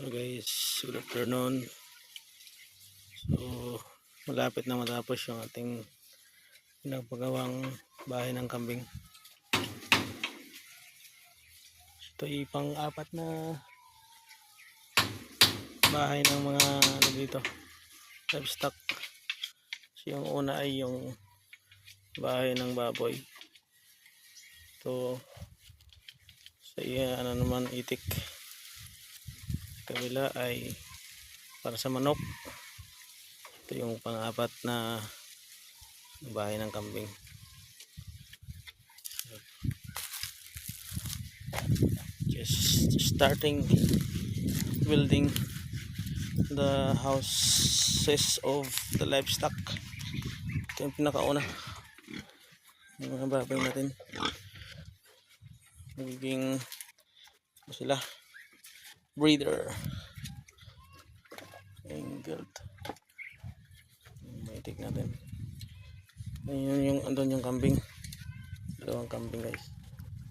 Hello guys, good afternoon. So, malapit na matapos yung ating pinagpagawang bahay ng kambing. Ito ay pang-apat na bahay ng mga dito, livestock. So, yung una ay yung bahay ng baboy. Ito sa ano naman, itik. Kabila ay para sa manok. Ito yung pang-apat na bahay ng kambing. Just starting building the houses of the livestock. Ito yung pinakauna ng mga baboy natin. Magiging sila breeder. Angled. Maitik natin. Ayun yung andun yung kambing. Dalawang kambing guys.